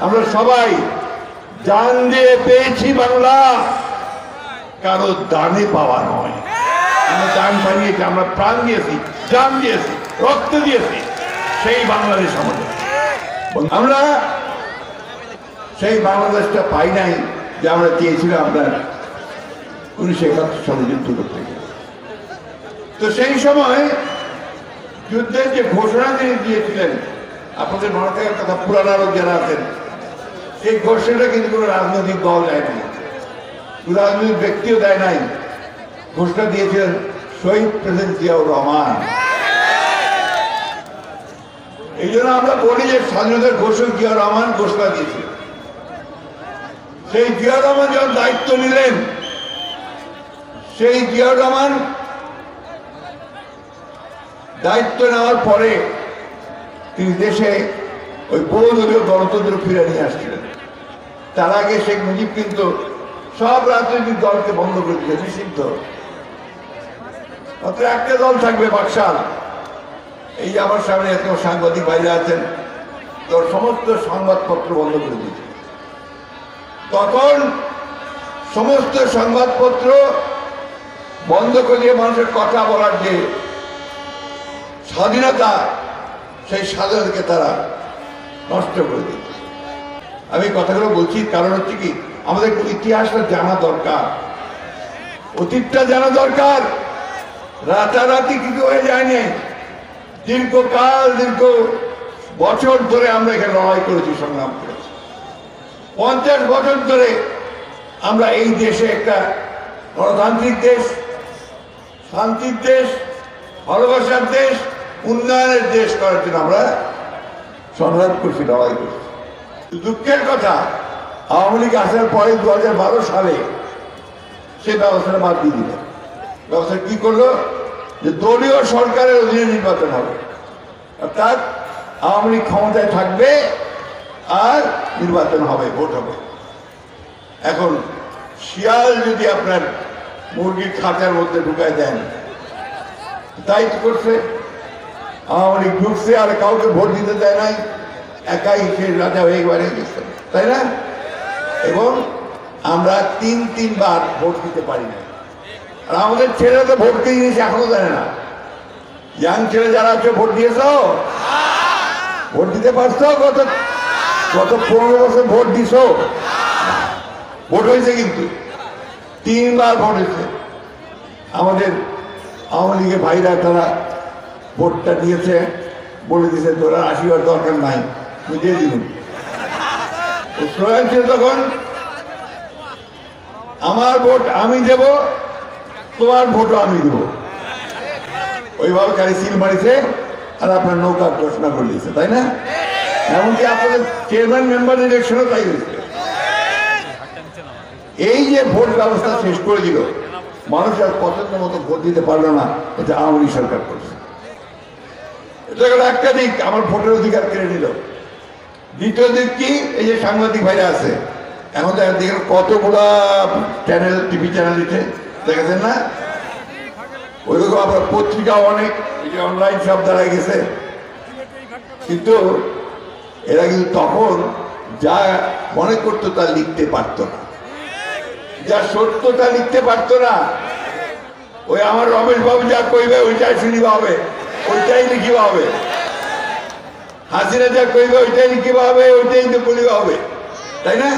আমরা সবাই জান দিয়ে পেয়েছি বাংলা, কারো দানে পাওয়া নয়। আমরা দান পাইয়েছি, আমরা প্রাণ দিয়েছি, জান দিয়েছি, রক্ত দিয়েছি সেই বাংলাদেশ আমাদের। আমরা সেই বাংলাদেশটা পাই নাই যে আমরা চেয়েছিলাম আপনার 1971 সালে যুদ্ধ করতে গিয়ে। তো সেই সময় যুদ্ধের যে ঘোষণা তিনি দিয়েছিলেন, আপনাদের মনে থাকার কথা, পুরানো লোক যারা আছেন, সেই ঘোষণাটা কিন্তু কোনো রাজনৈতিক দল দেয় নাই, রাজনৈতিক ব্যক্তিও দেয় নাই। ঘোষণা দিয়েছিলেন শহীদ প্রেসিডেন্ট জিয়াউর রহমান। এই জন্য আমরা বলি যে স্বাধীনতার ঘোষক জিয়াউর রহমান ঘোষণা দিয়েছিলেন। সেই জিয়াউর রহমান যখন দায়িত্ব নিলেন, সেই জিয়াউর রহমান দায়িত্ব নেওয়ার পরে তিনি দেশে ওই বহুদলীয় গণতন্ত্র ফিরে নিয়ে আসছিলেন। তার আগে শেখ মুজিব কিন্তু সব রাজনৈতিক দলকে বন্ধ করে দিয়েছে, নিষিদ্ধ। মাত্র একটা দল থাকবে, বাকশাল। এই যে আমার সামনে এত সাংবাদিক বাইরে আছেন, তোর সমস্ত সংবাদপত্র বন্ধ করে দিয়েছে। তখন সমস্ত সংবাদপত্র বন্ধ করে দিয়ে মানুষের কথা বলার যে স্বাধীনতা, সেই স্বাধীনতাকে তারা নষ্ট করে দিচ্ছে। আমি কথাগুলো বলছি কারণ হচ্ছে কি, আমাদের ইতিহাসটা জানা দরকার, অতীতটা জানা দরকার। রাতারাতি কিছু হয়ে যায়নি, দীর্ঘকাল, দীর্ঘ বছর ধরে আমরা এখানে লড়াই করেছি, সংগ্রাম করেছি। 50 বছর ধরে আমরা এই দেশে একটা গণতান্ত্রিক দেশ, শান্তির দেশ, ভালোবাসার দেশ, উন্নয়নের দেশ করার জন্য আমরা সংগ্রাম করছি, লড়াই করছি। দুঃখের কথা, আওয়ামী লীগ আসার পরে 2012 সালে সেই ব্যবস্থাটা বাদ দিয়ে দিল। ব্যবস্থা কি করলো, যে দলীয় সরকারের অধীনে নির্বাচন হবে, অর্থাৎ আওয়ামী লীগ ক্ষমতায় থাকবে আর নির্বাচন হবে, ভোট হবে। এখন শিয়াল যদি আপনার মুরগির খাঁচার মধ্যে ঢুকায় দেন, তাই করছে। আওয়ামী লীগ ঢুকছে আর কাউকে ভোট দিতে দেয় নাই, একাই সে রাজা হয়ে গেছে, তাই না? এবং আমরা 3বার ভোট দিতে পারি না। আর আমাদের ছেলেরা তো ভোট দিয়ে দিয়েছে, এখনো জানে না। ইয়াং ছেলে যারা আছে, ভোট দিয়েছ, ভোট দিতে পারছো? গত 15 বছর ভোট দিছ? ভোট হয়েছে, কিন্তু 3বার ভোট হয়েছে। আমাদের আওয়ামী লীগের ভাইরা তারা ভোটটা দিয়েছে, বলে দিয়েছে তোরা আসিবার দরকার নাই, বুঝিয়ে দিন। স্লোগান ছিল তখন, আমার ভোট আমি দেব, তোমার ভোটও আমি দেব। ওইভাবে খালি সিল মারিছে আর আপনার নৌকা ঘোষণা করে দিয়েছে, তাই না? এমনকি আপনাদের চেয়ারম্যান মেম্বার ইলেকশনও তাই হয়েছে। এই যে ভোট ব্যবস্থা শেষ করে দিল, মানুষ আর পছন্দ মতো ভোট দিতে পারলো না, এটা আওয়ামী লীগ সরকার করছে। এটা গেল একটা দিক, আমার ভোটের অধিকার কেড়ে নিল। দ্বিতীয় দিক কি, এই যে সাংবাদিক ভাইরা আছে, এখন তো দেখেন কতগুলা চ্যানেল, টিভি চ্যানেল দিচ্ছে, দেখেছেন না? ওইরকম আপনার পত্রিকাও অনেক, এই যে অনলাইন সব দাঁড়ায় গেছে। কিন্তু এরা কিন্তু তখন যা মনে করতো তা লিখতে পারতো না, যা সত্যতা লিখতে পারতো না। ওই আমার রমেশ বাবু যা কইবে ওইটাই শুনিবা হবে, ওইটাই লিখিবা হবে। হাসিনা যা কইবে ওইটাই লিখিবা হবে, ওইটাই তো বলিবা হবে, তাই না?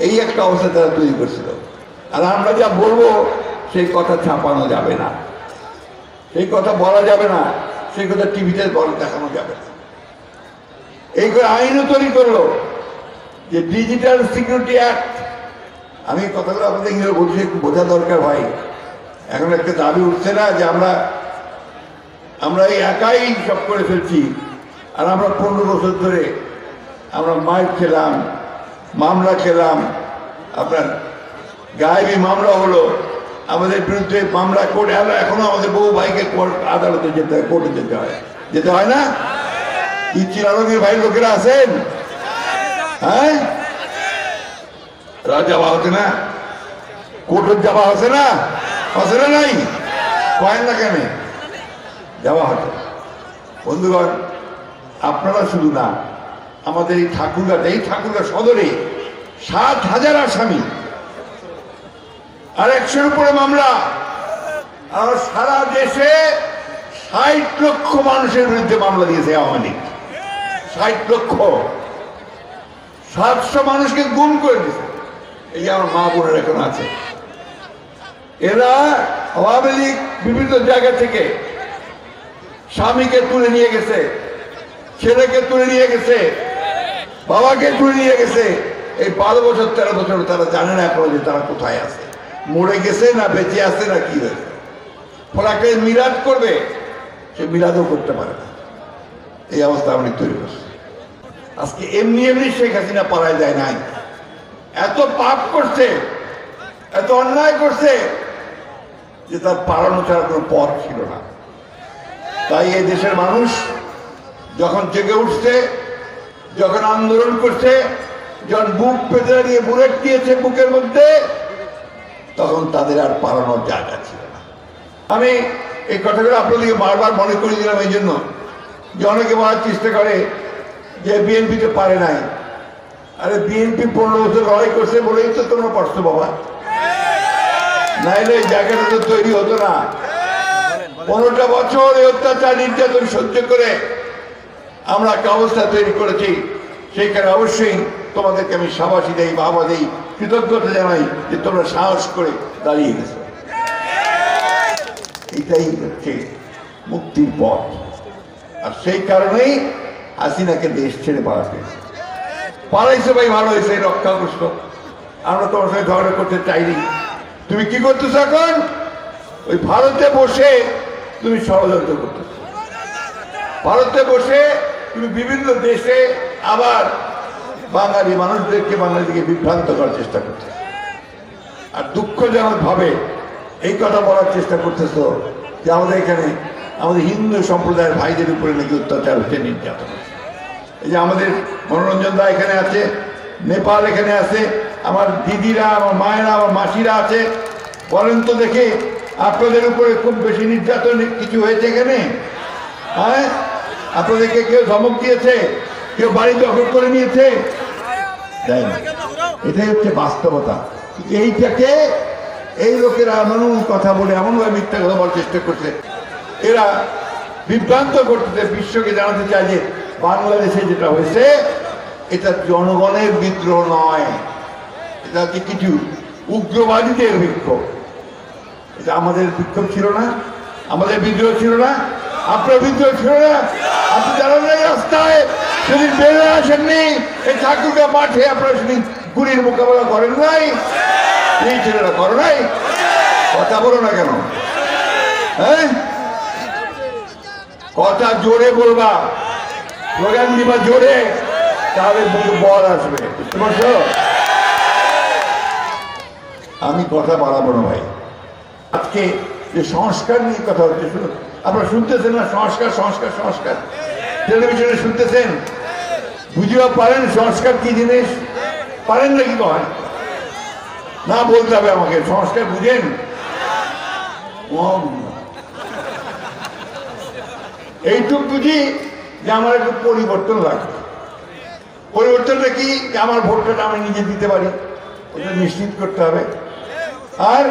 এই একটা অবস্থা তারা তৈরি করছিল। আর আমরা যা বলবো সেই কথা ছাপানো যাবে না, সেই কথা বলা যাবে না, সেই কথা টিভিতে দেখানো যাবে না। এই করে আইনও তৈরি করলো যে ডিজিটাল সিকিউরিটি অ্যাক্ট। আমি কথাগুলো আপনাদের ইংরেজি বলছি, একটু বোঝা দরকার ভাই। এখন একটা দাবি উঠছে না যে আমরা এই একাই সব করে ফেলছি, আর আমরা 15 বছর ধরে আমরা মাইর খেলাম, মামলা খেলাম, আপনার গায়েবী মামলা হলো, আমাদের বিরুদ্ধে মামলা কোর্টে হলো, এখনো আমাদের বহু ভাইকে আদালতে যেতে হয়, কোর্টে যেতে হয় না? ইচ্ছির আলমের ভাই লোকেরা আছেন, হ্যাঁ? যাওয়া হচ্ছে না, কোর্টে যাওয়া হচ্ছে না, হচ্ছে না? নাই কয়েন না, কেন যাওয়া হচ্ছে? বন্ধুগণ, আপনারা শুধু না, আমাদের এই ঠাকুরগা সদরে 7,000 আসামি, আর 100-এর উপরে মামলা, আর সারা দেশে 60 লক্ষ মানুষের বিরুদ্ধে মামলা দিয়েছে আওয়ামী লীগ। 60 লক্ষ, 700 মানুষকে গুম করে দিয়েছে। এই যে আমার মা বোনের এখন আছে, এরা আওয়ামী লীগ বিভিন্ন জায়গা থেকে স্বামীকে তুলে নিয়ে গেছে, ছেলেকে তুলে নিয়ে গেছে, বাবাকে তুলে নিয়ে গেছে। এই 12 বছর 13 বছর তারা জানে না এখনো যে তারা কোথায় আছে, মরে গেছে না বেঁচে আছে না কি হয়েছে। ফলাকে মিলাদ করবে, সে মিলাদও করতে পারে না। এই অবস্থা আমরা তৈরি করছি। আজকে এমনি এমনি শেখ হাসিনা পালায় যায় নাই, এত পাপ করছে, এত অন্যায় করছে যে তার পালানো ছাড়া কোনো পথ ছিল না। তাই এই দেশের মানুষ যখন জেগে উঠছে, যখন আন্দোলন করছে, যখন বুক পেতে নিয়ে বুলেট দিয়েছে বুকের মধ্যে, তখন তাদের আর পালানোর জায়গা ছিল না। আমি এই কথাগুলো আপনাদেরকে বারবার মনে করে দিলাম এই জন্য যে অনেকে বলার চেষ্টা করে যে বিএনপিতে পারে নাই। আরে বিএনপি 15 বছর লড়াই করছে বলেই তো তোমরা পারছো বাবা, নাইলে এই জায়গাটা তো তৈরি হতো না। 15টা বছর এই অত্যাচার নির্যাতন সহ্য করে আমরা একটা অবস্থা তৈরি করেছি। সেইখানে অবশ্যই তোমাদেরকে আমি সাবাসী দেই, বাবা দেই, কৃতজ্ঞতা জানাই যে তোমরা সাহস করে দাঁড়িয়ে গেছো। এটাই হচ্ছে মুক্তির পথ। আর সেই কারণেই হাসিনাকে দেশ ছেড়ে পালাইছে ভাই, ভালো হয়েছে, রক্ষা করছো। আমরা তোমার সঙ্গে ঝগড়া করতে চাইনি। তুমি কি করতেছো এখন? ওই ভারতে বসে তুমি ষড়যন্ত্র করতেছো। ভারতে বসে তুমি বিভিন্ন দেশে আবার বাঙালি মানুষদেরকে, বাঙালিকে বিভ্রান্ত করার চেষ্টা করতেছো। আর দুঃখজনক ভাবে এই কথা বলার চেষ্টা করতেছো যে আমাদের এখানে আমাদের হিন্দু সম্প্রদায়ের ভাইদের উপরে নাকি অত্যাচার হচ্ছে, নির্যাতন হচ্ছে। এই যে আমাদের মনোরঞ্জন দা এখানে আছে, নেপাল এখানে আছে, আমার দিদিরা, আমার মায়েরা, আমার মাসিরা আছে। বলেন তো দেখে, আপনাদের উপরে খুব বেশি নির্যাতন কিছু হয়েছে এখানে? হ্যাঁ, আপনাদেরকে কেউ ধমক দিয়েছে? কেউ বাড়ি দখল করে নিয়েছে? এটাই হচ্ছে বাস্তবতা। এইটাকে এই লোকেরা এমন কথা বলে, এমনভাবে মিথ্যা কথা বলার চেষ্টা করছে, এরা বিভ্রান্ত করতেছে, বিশ্বকে জানাতে চায় যে বাংলাদেশে যেটা হয়েছে এটা জনগণের বিদ্রোহ নয়, এটা হচ্ছে কিছু উগ্রবাদীদের বিক্ষোভ। এটা আমাদের বিক্ষোভ ছিল না, আমাদের বিদ্রোহ ছিল না, আপনার বিদ্রোহ ছিল না। আপনি জানান নাই রাস্তায় সেদিন বেরোয় আসেননি, এই ঠাকুরগা মাঠে আপনারা সেদিন গুলির মোকাবেলা করেন নাই, এই ছেলেরা করো নাই। কথা বলো না কেন? হ্যাঁ, কথা জোরে বলবা, স্লোগান দিবা জোরে, তাহলে বল আসবে। বুঝতে পারছো? আমি কথা বাড়াবো না ভাই। আজকে যে সংস্কার নিয়ে কথা হচ্ছে, আপনারা শুনতেছেন না? সংস্কার সংস্কার সংস্কার, টেলিভিশনে শুনতেছেন। বুঝিও পারেন সংস্কার কি জিনিস? পারেন নাকি? কয় না, বলতে হবে আমাকে। সংস্কার বুঝেন? এইটুক বুঝি যে আমার একটু পরিবর্তন লাগবে। পরিবর্তনটা কি? যে আমার ভোটটা আমি নিজে দিতে পারি, এটা নিশ্চিত করতে হবে। আর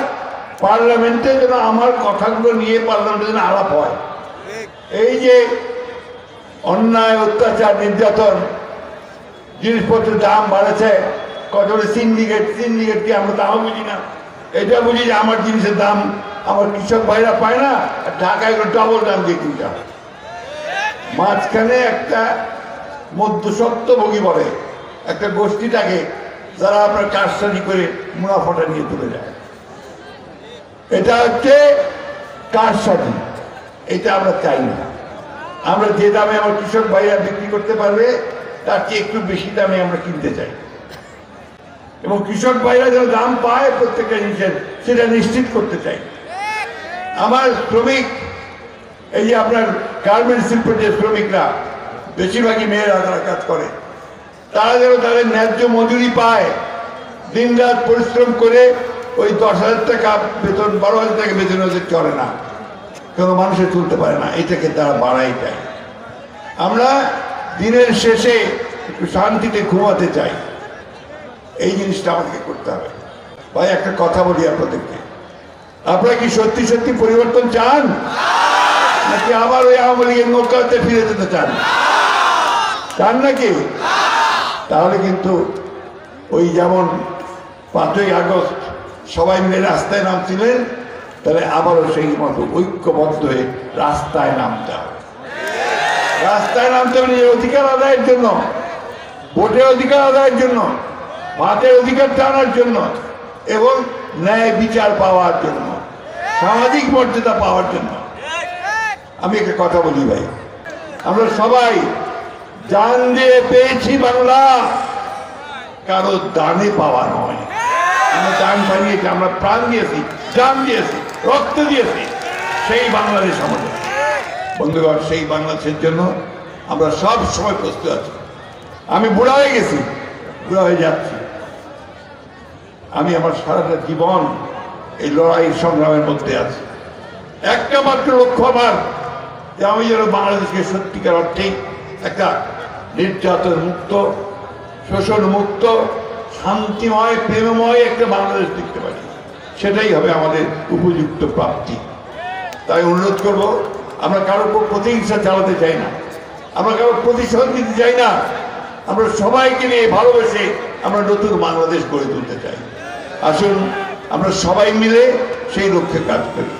পার্লামেন্টে যেন আমার কথাগুলো নিয়ে পার্লামেন্টে যেন আলাপ হয়। এই যে অন্যায়, অত্যাচার, নির্যাতন, জিনিসপত্রের দাম বাড়েছে, কত সিন্ডিকেট, সিন্ডিকেট কি আমরা তাও বুঝি না। এটা বুঝি যে আমার জিনিসের দাম আমার কৃষক ভাইরা পায় না, আর ঢাকায় ডবল দাম দিয়ে কিনতে হবে। মাঝখানে একটা মধ্যস্বত্বভোগী বলে একটা গোষ্ঠীটাকে, যারা আপনার কারসাজি করে মুনাফাটা নিয়ে তুলে যায়। এটা হচ্ছে কারসাজি, এটা আমরা চাই না। আমরা যে দামে আমার কৃষক ভাইরা বিক্রি করতে পারবে তার চেয়ে একটু বেশি দামে আমরা কিনতে চাই, এবং কৃষক ভাইরা যেন দাম পায় প্রত্যেকটা জিনিসের, সেটা নিশ্চিত করতে চাই। আমার শ্রমিক, এই যে আপনার গার্মেন্টস শিল্পের যে শ্রমিকরা, বেশিরভাগই মেয়েরা তারা কাজ করে, তারা যেন তাদের ন্যায্য মজুরি পায়। দিন রাত পরিশ্রম করে ওই 10,000 টাকা বেতন, 12,000 টাকা বেতন ওদের চলে না, কোনো মানুষের চলতে পারে না। এটাকে তারা বাড়াই দেয়। আমরা দিনের শেষে একটু শান্তিতে ঘুমাতে চাই। এই জিনিসটা আমাদেরকে করতে হবে। ভাই একটা কথা বলি আপনাদেরকে, আপনারা কি সত্যি সত্যি পরিবর্তন চান, নাকি আবার ওই আওয়ামী লীগের নৌকাতে ফিরে যেতে চান? চান নাকি? তাহলে কিন্তু ওই যেমন 5ই আগস্ট সবাই মিলে রাস্তায় নামছিলেন, তাহলে আবারও সেই মতো ঐক্যবদ্ধ হয়ে রাস্তায় নামতে হবে। রাস্তায় নামতে হবে নিজের অধিকার আদায়ের জন্য, ভোটের অধিকার আদায়ের জন্য, ভাতের অধিকার টানার জন্য, এবং ন্যায় বিচার পাওয়ার জন্য, সামাজিক মর্যাদা পাওয়ার জন্য। আমি একটা কথা বলি ভাই, আমরা সবাই জান দিয়ে পেয়েছি বাংলা, কারো দানে পাওয়া নয়। আমরা দান বানিয়েছি, আমরা প্রাণ দিয়েছি, জান দিয়েছি, রক্ত দিয়েছি সেই বাংলাদেশ আমাদের। বন্ধুগণ, সেই বাংলাদেশের জন্য আমরা সব সময় প্রস্তুত আছি। আমি বুড়া হয়ে গেছি, বুড়া হয়ে যাচ্ছি। আমি আমার সারাটা জীবন এই লড়াই সংগ্রামের মধ্যে আছি। একটা মাত্র লক্ষ্য আমার, যে আমি যেন বাংলাদেশকে সত্যিকার অর্থেই একটা নির্যাতন মুক্ত, শোষণ মুক্ত, শান্তিময়, প্রেমময় একটা বাংলাদেশ দেখতে পারি। সেটাই হবে আমাদের উপযুক্ত প্রাপ্তি। তাই অনুরোধ করব, আমরা কারোর প্রতিহিংসা চালাতে চাই না, আমরা কারোর প্রতিশোধ দিতে চাই না। আমরা সবাইকে নিয়ে ভালোবেসে আমরা নতুন বাংলাদেশ গড়ে তুলতে চাই। আসুন আমরা সবাই মিলে সেই লক্ষ্যে কাজ করি।